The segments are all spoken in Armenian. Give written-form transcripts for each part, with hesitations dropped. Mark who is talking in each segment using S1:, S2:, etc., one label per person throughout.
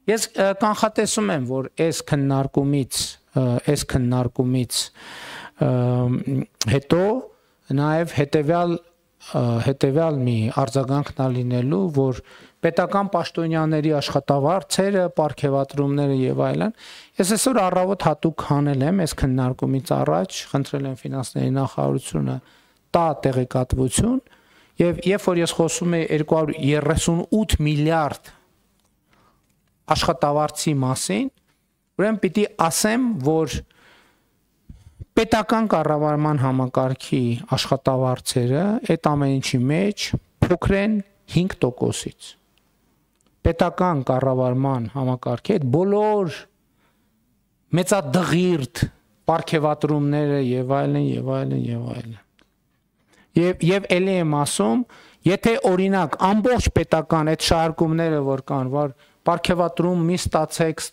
S1: Ես կանխատեսում եմ, որ այս քննարկումից հետո նաև հետևյալ մի արձագանքն լինելու, որ պետական պաշտոնյաների աշխատավարձերը, պարգևատրումները եւ այլն, ես այսօր առավոտ հատուկ հանել եմ այս քննարկումից առաջ, խնդրել եմ ֆինանսների նախարարությունը տա տեղեկատվություն եւ երբ որ ես խոսում եմ 238 միլիարդ աշխատավարձի մասին, ուրեմն պիտի ասեմ, որ պետական կառավարման համակարգի աշխատավարձերը այդ ամեն ինչի մեջ փոքր են 5%-ից։ Պետական կառավարման համակարգի այդ բոլոր մեծադղիրդ պարգևատրումները եւ այլն։ Եվ ելի եմ ասում, եթե օրինակ ամբողջ պետական այդ շահարկումները որ կան, որ պարգևատրում մի ստացեք,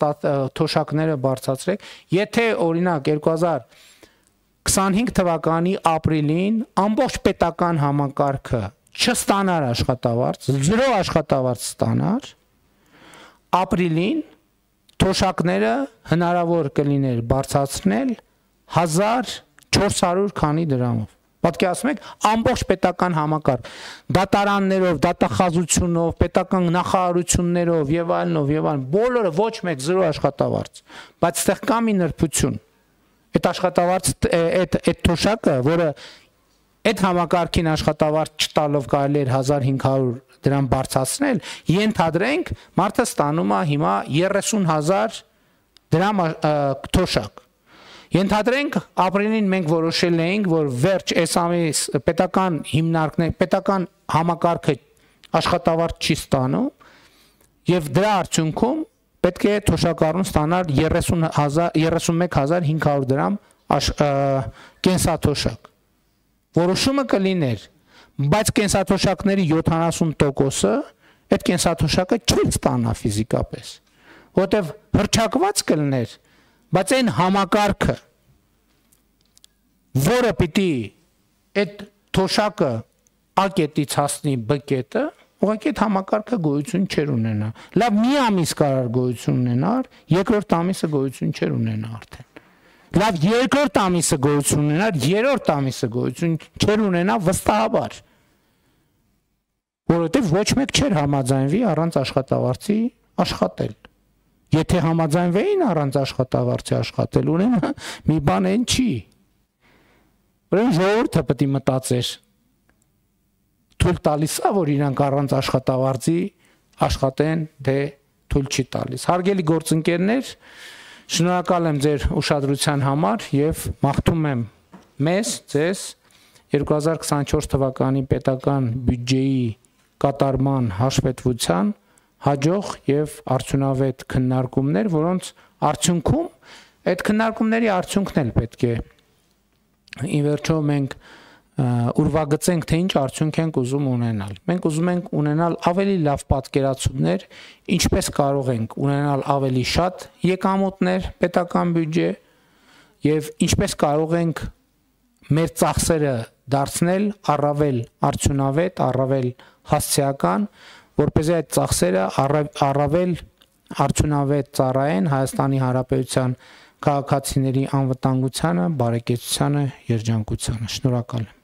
S1: թոշակները բարձրացրեք, եթե օրինակ 2025 թվականի ապրիլին ամբողջ պետական համակարգը չստանար աշխատավարձ, 0 աշխատավարձ ստանար, ապրիլին թոշակները հնարավոր կլիներ բարձրացնել 1400 քանի դրամով։ Պատկերացնում եք, ամբողջ պետական համակարգ, դատարաններով, դատախազությունով, պետական նախարարություններով եւ այլն, բոլորը ոչ մեկ 0 աշխատավարձ, բայց այդտեղ կա մի նրբություն։ Այդ աշխատավարձ, այդ թոշակը, որը այդ համակարգին աշխատավարձ չտալով կարելի էր 1500 դրամ բարձրացնել, ենթադրենք մարդը ստանում է հիմա 30000 դրամ թոշակ։ Ենթադրենք ապրիլին մենք որոշել էինք, որ վերջ այս ամիս պետական հիմնարկներ, պետական համակարգը աշխատավարձ չի ստանում եւ դրա արդյունքում պետք է թոշակառուն ստանալ 31500 դրամ կենսաթոշակ։ Որոշումը կլիներ, բայց կենսաթոշակների 70%-ը այդ կենսաթոշակը չի ստանա ֆիզիկապես, որտեվ հռչակված կլներ, բայց այն համակարգը, որը պիտի այդ թոշակը A կետից հասնի B կետը, ուղղակի այդ համակարգը գոյություն չէր ունենա։ Լավ, մի ամիս կարար գոյություն ունենար, երկրորդ ամիսը գոյություն չէր ունենա արդեն։ Լավ, երկրորդ ամիսը գոյություն ունենար, երրորդ ամիսը գոյություն չէր ունենա վստահաբար։ Որովհետև ոչ մեկ չէր համաձայնվի առանց աշխատավարձի աշխատել։ Եթե համաձայնվեին առանց աշխատավարձի աշխատել, ուրեմն մի բան այն չի։ Ուրեմն ժողովուրդը պետք է մտածեր։ Թույլ տալիս է, որ իրանք առանց աշխատավարձի աշխատեն, դե թույլ չի տալիս։ Հարգելի գործընկերներ, շնորհակալ եմ ձեր ուշադրության համար եւ մաղթում եմ մեզ, ձեզ 2024 թվականի պետական բյուջեի կատարման հաշվետվության հաջող եւ արդյունավետ քննարկումներ, որոնց արդյունքում այդ քննարկումների արդյունքն էլ պետք է ի վերջո մենք ուրվագծենք, թե ինչ արդյունք ենք ուզում ունենալ։ Մենք ուզում ենք ունենալ ավելի լավ պատկերացումներ, ինչպես կարող ենք ունենալ ավելի շատ եկամուտներ պետական բյուջե եւ ինչպես կարող ենք մեր ծախսերը դարձնել առավել արդյունավետ, առավել հասցեական, որպեսզի այդ ծախսերը առավել արդյունավետ ծառայեն Հայաստանի Հանրապետության քաղաքացիների անվտանգությանը, բարեկեցությանը, երջանկությանը։ Շնորհակալ եմ։